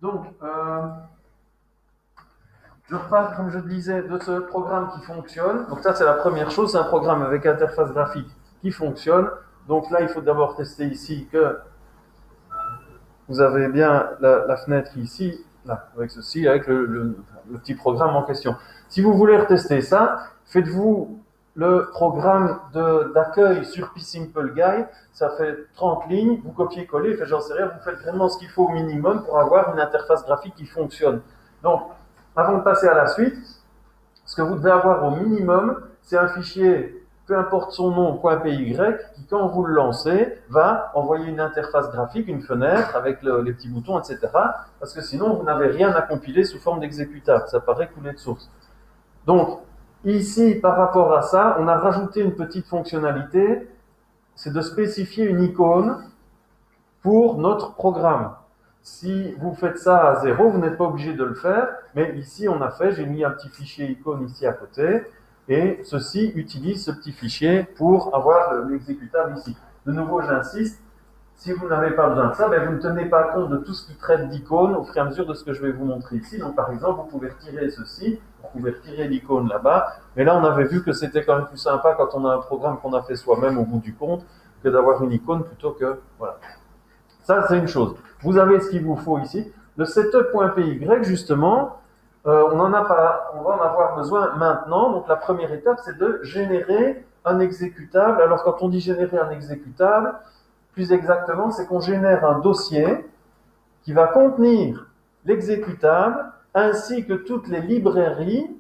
Donc, je repars, comme je le disais, de ce programme qui fonctionne. Donc ça, c'est la première chose, c'est un programme avec interface graphique qui fonctionne. Donc là, il faut d'abord tester ici que vous avez bien la fenêtre ici, là, avec ceci, avec le petit programme en question. Si vous voulez retester ça, faites-vous le programme d'accueil sur PSimple Guide. Ça fait 30 lignes, vous copiez-collez, j'en sais rien, vous faites vraiment ce qu'il faut au minimum pour avoir une interface graphique qui fonctionne. Donc, avant de passer à la suite, ce que vous devez avoir au minimum, c'est un fichier, peu importe son nom, .py, qui, quand vous le lancez, va envoyer une interface graphique, une fenêtre avec les petits boutons, etc. Parce que sinon, vous n'avez rien à compiler sous forme d'exécutable. Ça paraît couler de source. Donc, ici, par rapport à ça, on a rajouté une petite fonctionnalité, c'est de spécifier une icône pour notre programme. Si vous faites ça à 0, vous n'êtes pas obligé de le faire, mais ici on a fait, j'ai mis un petit fichier icône ici à côté, et ceci utilise ce petit fichier pour avoir l'exécutable ici. De nouveau, j'insiste, si vous n'avez pas besoin de ça, vous ne tenez pas compte de tout ce qui traite d'icônes au fur et à mesure de ce que je vais vous montrer ici. Donc par exemple, vous pouvez retirer ceci, vous pouvez retirer l'icône là-bas, mais là on avait vu que c'était quand même plus sympa quand on a un programme qu'on a fait soi-même au bout du compte, que d'avoir une icône plutôt que... Voilà. Ça, c'est une chose. Vous avez ce qu'il vous faut ici. Le setup.py, justement, on va en avoir besoin maintenant. Donc, la première étape, c'est de générer un exécutable. Alors, quand on dit générer un exécutable, plus exactement, c'est qu'on génère un dossier qui va contenir l'exécutable ainsi que toutes les librairies,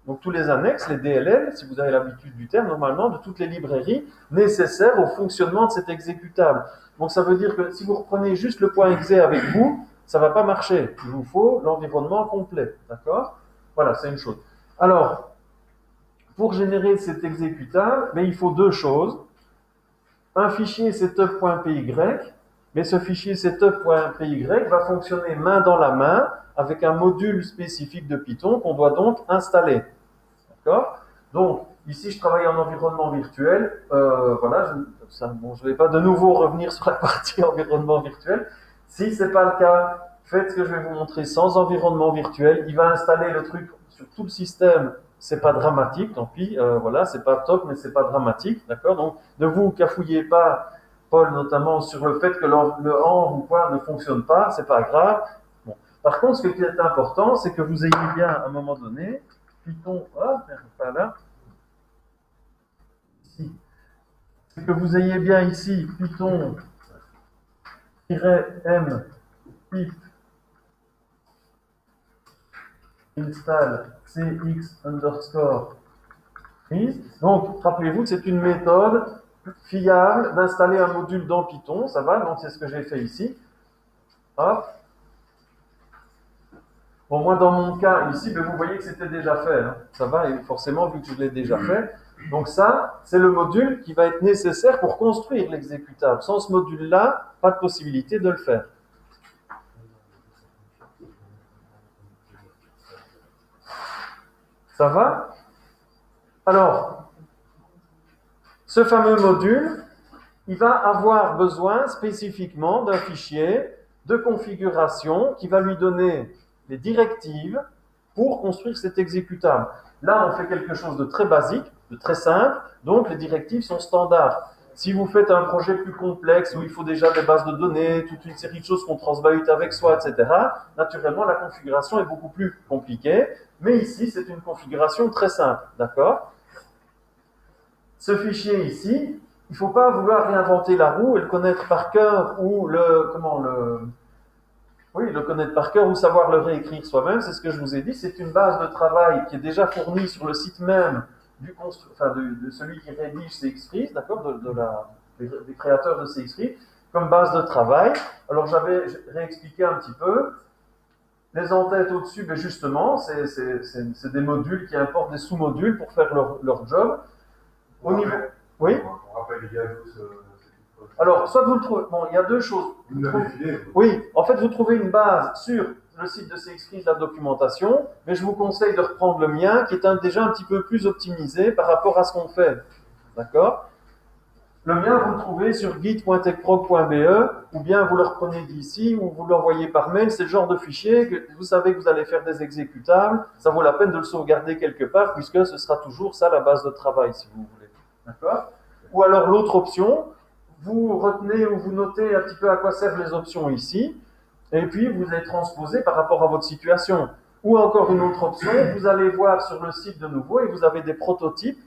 donc tous les annexes, les DLL, si vous avez l'habitude du terme, normalement, de toutes les librairies nécessaires au fonctionnement de cet exécutable. Donc ça veut dire que si vous reprenez juste le .exe avec vous, ça ne va pas marcher. Il vous faut l'environnement complet. D'accord? Voilà, c'est une chose. Alors, pour générer cet exécutable, il faut deux choses. Un fichier setup.py, mais ce fichier setup.py va fonctionner main dans la main avec un module spécifique de Python qu'on doit donc installer. D'accord? Donc, ici, je travaille en environnement virtuel. Voilà, je ne vais pas de nouveau revenir sur la partie environnement virtuel. Si ce n'est pas le cas, faites ce que je vais vous montrer sans environnement virtuel. Il va installer le truc sur tout le système. C'est pas dramatique, tant pis. Voilà, c'est pas top, mais c'est pas dramatique. D'accord? Donc, ne vous cafouillez pas, Paul, notamment sur le fait que le ANR ou quoi ne fonctionne pas. C'est pas grave. Bon. Par contre, ce qui est important, c'est que vous ayez bien, à un moment donné, Python, pas là, ici. C'est que vous ayez bien ici Python-m pip install cx underscore freeze. Donc, rappelez-vous que c'est une méthode fiable d'installer un module dans Python. Ça va, donc c'est ce que j'ai fait ici. Hop. Bon, moi, dans mon cas, ici, vous voyez que c'était déjà fait. Hein. Ça va, et forcément, vu que je l'ai déjà fait. Donc ça, c'est le module qui va être nécessaire pour construire l'exécutable. Sans ce module-là, pas de possibilité de le faire. Ça va? Alors, ce fameux module, il va avoir besoin spécifiquement d'un fichier de configuration qui va lui donner les directives pour construire cet exécutable. Là, on fait quelque chose de très basique, de très simple, donc les directives sont standards. Si vous faites un projet plus complexe où il faut déjà des bases de données, toute une série de choses qu'on transvalide avec soi, etc., naturellement, la configuration est beaucoup plus compliquée. Mais ici, c'est une configuration très simple, d'accord? Ce fichier ici, il ne faut pas vouloir réinventer la roue et le connaître par cœur ou le connaître par cœur ou savoir le réécrire soi-même. C'est ce que je vous ai dit. C'est une base de travail qui est déjà fournie sur le site même de celui qui rédige CXFreeze, d'accord, des créateurs de CXFreeze, comme base de travail. Alors j'avais réexpliqué un petit peu. Les entêtes au-dessus, justement, c'est des modules qui importent des sous-modules pour faire leur job. Au niveau... Oui. On rappelle les gars, alors, soit vous le trouvez. Bon, il y a deux choses. Oui, en fait, vous trouvez une base sur le site de CXFreeze, la documentation, mais je vous conseille de reprendre le mien, qui est déjà un petit peu plus optimisé par rapport à ce qu'on fait. D'accord? Le mien, vous le trouvez sur git.techprog.be, ou bien vous le reprenez d'ici, ou vous l'envoyez par mail. C'est le genre de fichier que vous savez que vous allez faire des exécutables. Ça vaut la peine de le sauvegarder quelque part, puisque ce sera toujours ça la base de travail, si vous voulez. D'accord? Ou alors l'autre option, vous retenez ou vous notez un petit peu à quoi servent les options ici, et puis vous les transposez par rapport à votre situation. Ou encore une autre option, vous allez voir sur le site de nouveau, et vous avez des prototypes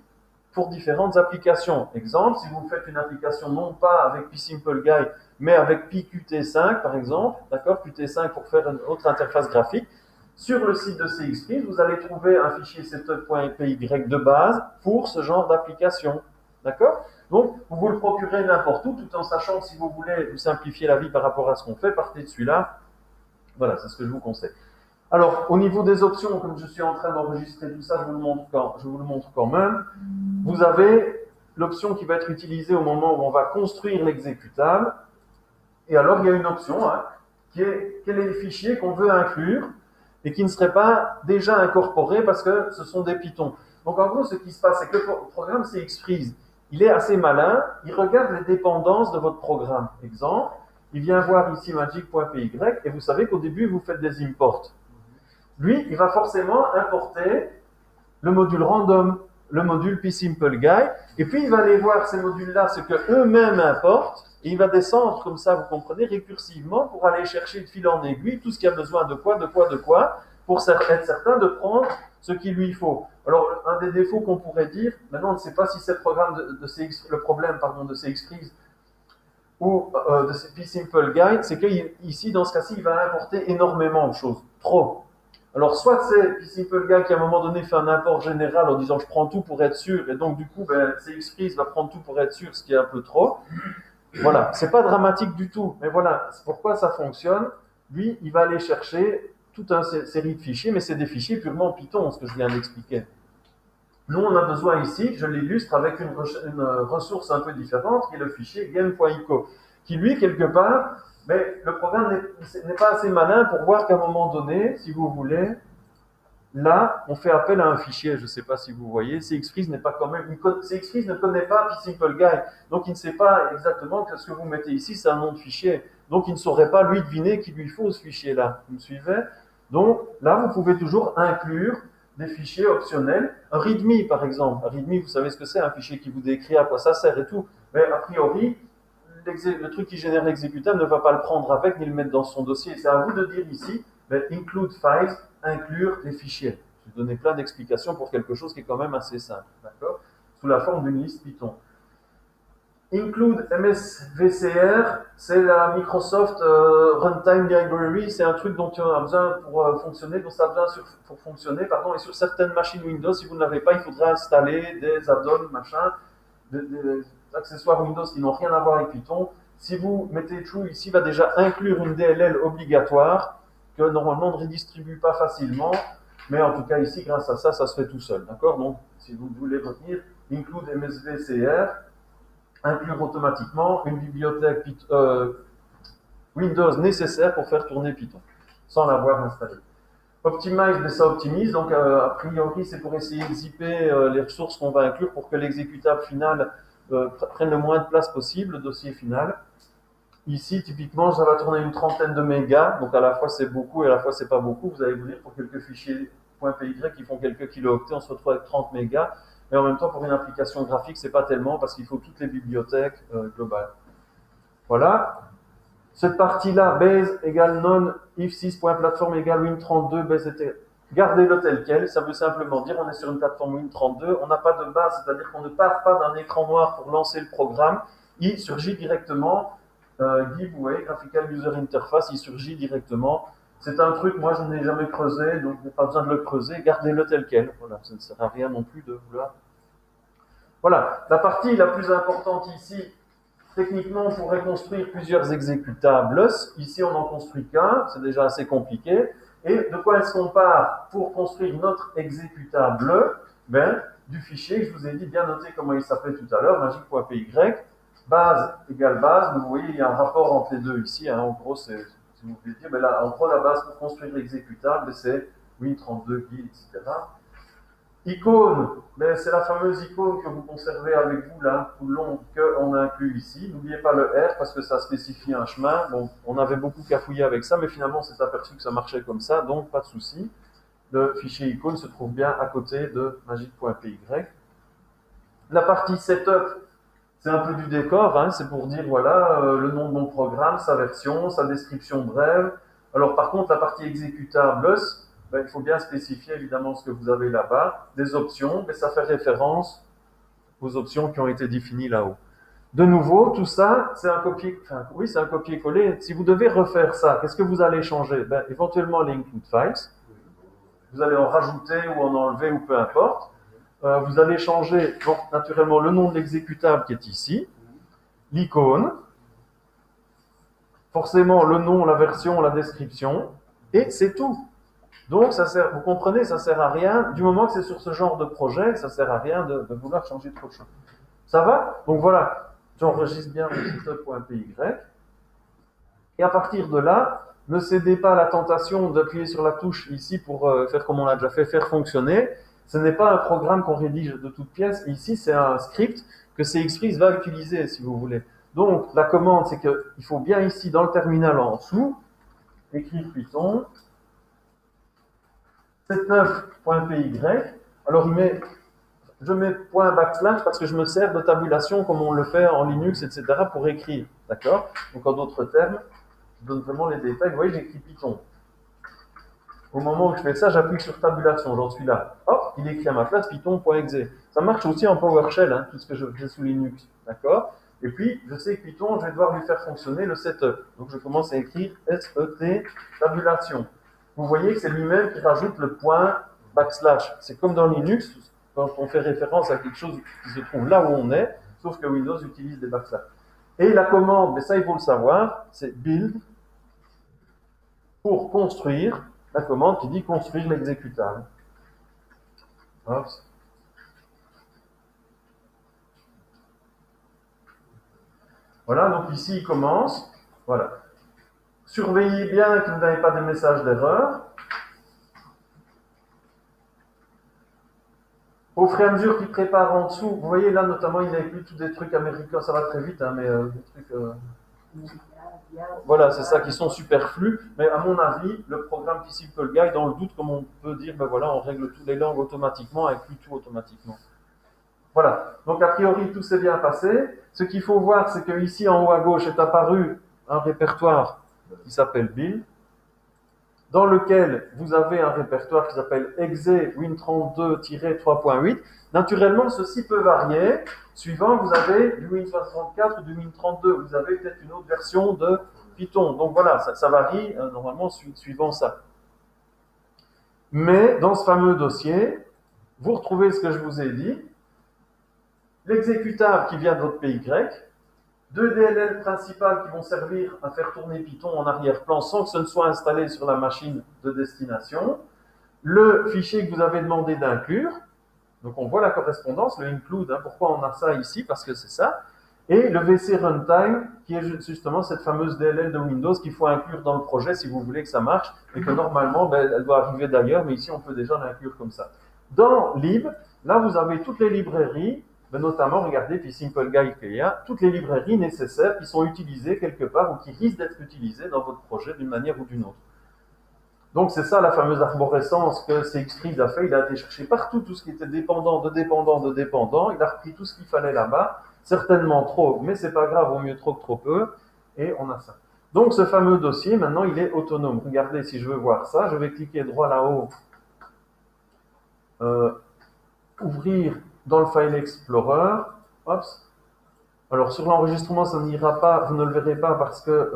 pour différentes applications. Exemple, si vous faites une application non pas avec PSimpleGuy, mais avec PQT5 par exemple, d'accord, Qt5 pour faire une autre interface graphique, sur le site de CXPRIS, vous allez trouver un fichier setup.py de base pour ce genre d'application. D'accord? Donc, vous vous le procurez n'importe où, tout en sachant que si vous voulez vous simplifier la vie par rapport à ce qu'on fait, partez de celui-là. Voilà, c'est ce que je vous conseille. Alors, au niveau des options, comme je suis en train d'enregistrer tout ça, je vous le montre quand même. Vous avez l'option qui va être utilisée au moment où on va construire l'exécutable. Et alors, il y a une option qui est quel est le fichier qu'on veut inclure et qui ne serait pas déjà incorporé parce que ce sont des Python. Donc, en gros, ce qui se passe, c'est que le programme CXFreeze, il est assez malin. Il regarde les dépendances de votre programme. Exemple, il vient voir ici magic.py et vous savez qu'au début, vous faites des imports. Lui, il va forcément importer le module random, le module PSimpleGuy, et puis il va aller voir ces modules-là, ce qu'eux-mêmes importent, et il va descendre, comme ça, vous comprenez, récursivement, pour aller chercher de fil en aiguille tout ce qu'il y a besoin de quoi, pour être certain de prendre ce qu'il lui faut. Alors, un des défauts qu'on pourrait dire, maintenant on ne sait pas si c'est le problème de CXFreeze ou de PSimpleGuy, c'est qu'ici, dans ce cas-ci, il va importer énormément de choses, trop. Alors, soit c'est PSimpleGuy qui, à un moment donné, fait un import général en disant je prends tout pour être sûr, et donc, du coup, CXFreeze va prendre tout pour être sûr, ce qui est un peu trop. Voilà, c'est pas dramatique du tout, mais voilà, c'est pourquoi ça fonctionne. Lui, il va aller chercher toute une série de fichiers, mais c'est des fichiers purement Python, ce que je viens d'expliquer. Nous, on a besoin ici, je l'illustre avec une ressource un peu différente, qui est le fichier game.ico, qui lui, quelque part, mais le programme n'est pas assez malin pour voir qu'à un moment donné, si vous voulez, là, on fait appel à un fichier, je ne sais pas si vous voyez, CXFreeze n'est pas quand même, CXFreeze ne connaît pas PSimpleGuy, donc il ne sait pas exactement que ce que vous mettez ici, c'est un nom de fichier. Donc il ne saurait pas, lui, deviner qu'il lui faut ce fichier-là. Vous me suivez? Donc là, vous pouvez toujours inclure des fichiers optionnels. Un README, par exemple. Un README, vous savez ce que c'est, un fichier qui vous décrit à quoi ça sert et tout. Mais a priori, le truc qui génère l'exécutable ne va pas le prendre avec ni le mettre dans son dossier. C'est à vous de dire ici, include files, inclure les fichiers. Je vais donner plein d'explications pour quelque chose qui est quand même assez simple, d'accord? Sous la forme d'une liste Python. Include MSVCR, c'est la Microsoft Runtime Library, c'est un truc dont on a besoin pour fonctionner, dont ça a besoin pour fonctionner, pardon, et sur certaines machines Windows, si vous ne l'avez pas, il faudra installer des add-ons, machin, des accessoires Windows qui n'ont rien à voir avec Python. Si vous mettez true ici, il va déjà inclure une DLL obligatoire que normalement on ne redistribue pas facilement, mais en tout cas ici, grâce à ça, ça se fait tout seul, d'accord? Donc, si vous voulez retenir, include MSVCR, inclure automatiquement une bibliothèque Windows nécessaire pour faire tourner Python, sans l'avoir installé. Optimize, mais ça optimise, donc a priori c'est pour essayer de zipper les ressources qu'on va inclure pour que l'exécutable final prenne le moins de place possible, le dossier final. Ici, typiquement, ça va tourner une trentaine de mégas, donc à la fois c'est beaucoup et à la fois c'est pas beaucoup. Vous allez vous dire, pour quelques fichiers .py qui font quelques kilooctets, on se retrouve avec 30 mégas. Mais en même temps, pour une application graphique, c'est pas tellement parce qu'il faut toutes les bibliothèques globales. Voilà. Cette partie-là, base égale non, if 6.platform égale win32, base était. Gardez-le tel quel, ça veut simplement dire on est sur une plateforme Win32, on n'a pas de base, c'est-à-dire qu'on ne part pas d'un écran noir pour lancer le programme, il surgit directement, giveaway, graphical user interface, il surgit directement. C'est un truc, moi je n'ai jamais creusé, donc je n'ai pas besoin de le creuser, gardez-le tel quel, voilà, ça ne sert à rien non plus de vouloir. Voilà, la partie la plus importante ici, techniquement, on pourrait construire plusieurs exécutables. Ici, on n'en construit qu'un, c'est déjà assez compliqué. Et de quoi est-ce qu'on part pour construire notre exécutable? Du fichier, je vous ai dit, bien noté comment il s'appelait tout à l'heure, magic.py, base égale base. Vous voyez, il y a un rapport entre les deux ici. En gros, si vous voulez dire, là, en gros, la base pour construire l'exécutable, c'est Win32, guide, etc. Icône, ben, c'est la fameuse icône que vous conservez avec vous là, tout le long, qu'on inclut ici. N'oubliez pas le R parce que ça spécifie un chemin. Bon, on avait beaucoup cafouillé avec ça, mais finalement on s'est aperçu que ça marchait comme ça, donc pas de souci. Le fichier icône se trouve bien à côté de magic.py. La partie setup, c'est un peu du décor, hein, c'est pour dire voilà le nom de mon programme, sa version, sa description brève. Alors par contre, la partie exécutable, ben, il faut bien spécifier évidemment ce que vous avez là-bas, des options, mais ça fait référence aux options qui ont été définies là-haut. De nouveau, tout ça, c'est un oui, c'est un copier-coller. Si vous devez refaire ça, qu'est-ce que vous allez changer? Ben, éventuellement les include files. Vous allez en rajouter ou en enlever ou peu importe. Vous allez changer, donc, naturellement, le nom de l'exécutable qui est ici, l'icône, forcément le nom, la version, la description, et c'est tout. Donc, ça sert, vous comprenez, ça sert à rien, du moment que c'est sur ce genre de projet, ça sert à rien de vouloir changer trop de choses. Ça va? Donc voilà, j'enregistre bien mon setup.py, et à partir de là, ne cédez pas à la tentation d'appuyer sur la touche ici pour faire comme on l'a déjà fait, faire fonctionner. Ce n'est pas un programme qu'on rédige de toutes pièces. Ici, c'est un script que CXFreeze va utiliser, si vous voulez. Donc, la commande, c'est qu'il faut bien ici, dans le terminal en dessous, écrire Python, setup.py. Alors, je mets point backslash parce que je me sers de tabulation comme on le fait en Linux, etc. pour écrire. D'accord? Donc, en d'autres termes, je donne vraiment les détails. Vous voyez, j'écris Python. Au moment où je fais ça, j'appuie sur tabulation, j'en suis là. Hop, il écrit à ma place python.exe. Ça marche aussi en PowerShell, hein, tout ce que je fais sous Linux. D'accord? Et puis, je sais que Python, je vais devoir lui faire fonctionner le setup. Donc, je commence à écrire SET tabulation. Vous voyez que c'est lui-même qui rajoute le point backslash. C'est comme dans Linux, quand on fait référence à quelque chose qui se trouve là où on est, sauf que Windows utilise des backslash. Et la commande, mais ça il faut le savoir, c'est build pour construire, la commande qui dit construire l'exécutable. Voilà, donc ici il commence. Voilà. Surveillez bien que vous n'avez pas de message d'erreur. Au fur et à mesure qu'il prépare en dessous, vous voyez là notamment il a écrit tous des trucs américains, ça va très vite, hein, mais des trucs. Voilà, c'est ça qui sont superflus. Mais à mon avis, le programme Simple Guide, dans le doute, comme on peut dire, ben voilà, on règle toutes les langues automatiquement, inclut tout automatiquement. Voilà. Donc a priori tout s'est bien passé. Ce qu'il faut voir, c'est que ici en haut à gauche est apparu un répertoire qui s'appelle Build, dans lequel vous avez un répertoire qui s'appelle exe Win32-3.8. Naturellement, ceci peut varier suivant vous avez du Win64 ou du Win32. Vous avez peut-être une autre version de Python. Donc voilà, ça varie normalement suivant ça. Mais dans ce fameux dossier, vous retrouvez ce que je vous ai dit, l'exécutable qui vient de votre PY, deux DLL principales qui vont servir à faire tourner Python en arrière-plan sans que ce ne soit installé sur la machine de destination, le fichier que vous avez demandé d'inclure, donc on voit la correspondance, le include, hein, pourquoi on a ça ici, parce que c'est ça, et le VC Runtime, qui est justement cette fameuse DLL de Windows qu'il faut inclure dans le projet si vous voulez que ça marche, et que normalement, ben, elle doit arriver d'ailleurs, mais ici on peut déjà l'inclure comme ça. Dans lib, là vous avez toutes les librairies, mais notamment, regardez, puis Simple Guide qu'il y a, toutes les librairies nécessaires qui sont utilisées quelque part ou qui risquent d'être utilisées dans votre projet d'une manière ou d'une autre. Donc c'est ça la fameuse arborescence que CXFreeze a fait. Il a été chercher partout tout ce qui était dépendant, de dépendant, de dépendant. Il a repris tout ce qu'il fallait là-bas. Certainement trop, mais c'est pas grave, vaut mieux trop que trop peu. Et on a ça. Donc ce fameux dossier, maintenant, il est autonome. Regardez, si je veux voir ça, je vais cliquer droit là-haut. Ouvrir dans le File Explorer. Hop. Alors sur l'enregistrement, ça n'ira pas, vous ne le verrez pas parce que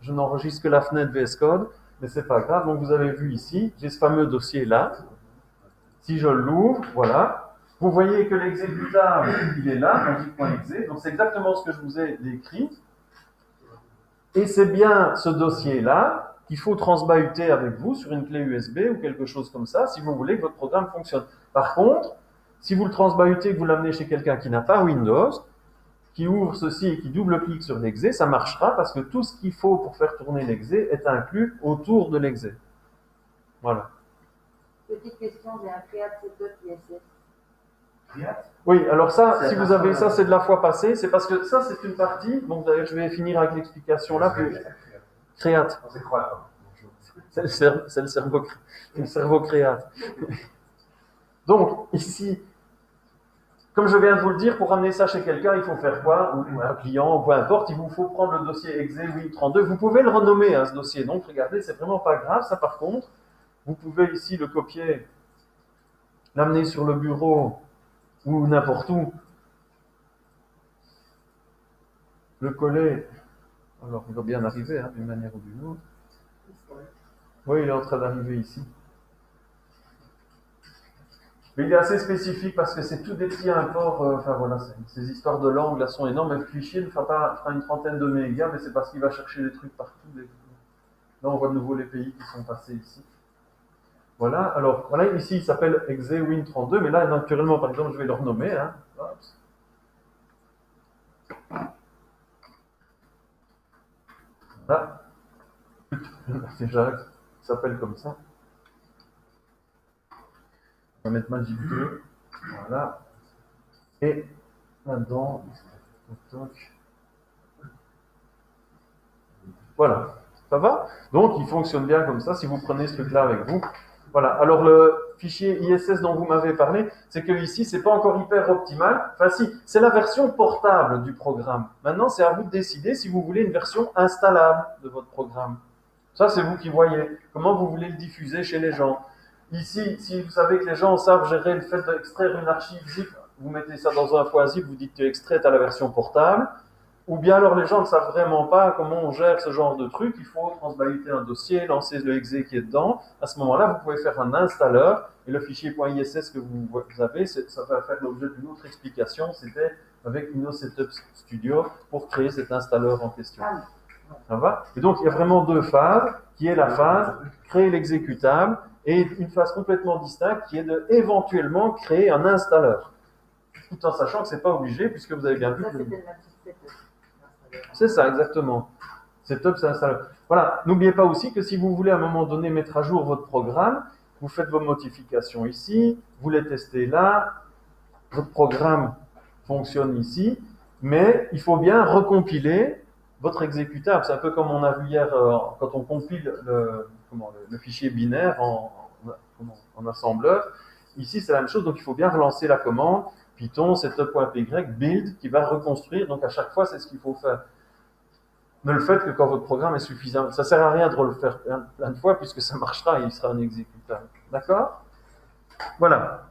je n'enregistre que la fenêtre VS Code, mais c'est pas grave. Donc vous avez vu ici, j'ai ce fameux dossier là. Si je l'ouvre, voilà, vous voyez que l'exécutable, il est là, magic.exe. Donc c'est exactement ce que je vous ai décrit. Et c'est bien ce dossier-là qu'il faut transbahuter avec vous sur une clé USB ou quelque chose comme ça, si vous voulez que votre programme fonctionne. Par contre, si vous le transbahutez, que vous l'amenez chez quelqu'un qui n'a pas Windows, qui ouvre ceci et qui double-clique sur l'exé, ça marchera parce que tout ce qu'il faut pour faire tourner l'exé est inclus autour de l'exé. Voilà. Petite question, j'ai un create setup ISS. Oui, alors ça, si vous avez ça, c'est de la fois passée. C'est parce que ça, c'est une partie. Donc d'ailleurs, je vais finir avec l'explication là. Créate. C'est quoi? C'est le cerveau créate. Donc, ici, comme je viens de vous le dire, pour ramener ça chez quelqu'un, il faut faire quoi? Ou un client, ou peu importe, il vous faut prendre le dossier exe Win32. Vous pouvez le renommer, hein, ce dossier. Donc, regardez, c'est vraiment pas grave. Ça, par contre, vous pouvez ici le copier, l'amener sur le bureau ou n'importe où, le coller. Alors, il va bien arriver, hein, d'une manière ou d'une autre. Oui, il est en train d'arriver ici. Mais il est assez spécifique parce que c'est tout des petits imports. Enfin voilà, ces histoires de langue là sont énormes. Le fichier ne fera une trentaine de mégas, mais c'est parce qu'il va chercher des trucs partout. Là, on voit de nouveau les pays qui sont passés ici. Voilà, alors voilà, ici il s'appelle ExeWin32, mais là, naturellement, par exemple, je vais le renommer. Hein. Voilà. Déjà, il s'appelle comme ça. On va mettre Magic 2. Voilà. Et là-dedans, voilà. Ça va? Donc, il fonctionne bien comme ça si vous prenez ce truc-là avec vous. Voilà. Alors, le fichier ISS dont vous m'avez parlé, c'est que ici, c'est pas encore hyper optimal. Enfin, si, c'est la version portable du programme. Maintenant, c'est à vous de décider si vous voulez une version installable de votre programme. Ça, c'est vous qui voyez. Comment vous voulez le diffuser chez les gens. Ici, si vous savez que les gens savent gérer le fait d'extraire une archive zip, vous mettez ça dans un fois zip, vous dites que tu extraites à la version portable. Ou bien alors les gens ne savent vraiment pas comment on gère ce genre de truc. Il faut transvaluter un dossier, lancer le exe qui est dedans. À ce moment-là, vous pouvez faire un installeur. Et le fichier .iss que vous avez, ça va faire l'objet d'une autre explication. C'était avec InnoSetup Studio pour créer cet installeur en question. Ça va? Et donc, il y a vraiment deux phases, qui est la phase créer l'exécutable et une phase complètement distincte qui est de éventuellement créer un installeur. Tout en sachant que ce n'est pas obligé, puisque vous avez bien vu que... C'est ça, exactement. Setup, c'est installeur. Voilà, n'oubliez pas aussi que si vous voulez à un moment donné mettre à jour votre programme, vous faites vos modifications ici, vous les testez là, votre programme fonctionne ici, mais il faut bien recompiler votre exécutable. C'est un peu comme on a vu hier quand on compile le fichier binaire en assembleur. Ici, c'est la même chose, donc il faut bien relancer la commande Python setup.py build qui va reconstruire. Donc à chaque fois, c'est ce qu'il faut faire. Ne le faites que quand votre programme est suffisant. Ça ne sert à rien de le faire plein de fois puisque ça marchera et il sera un exécutable. D'accord? Voilà.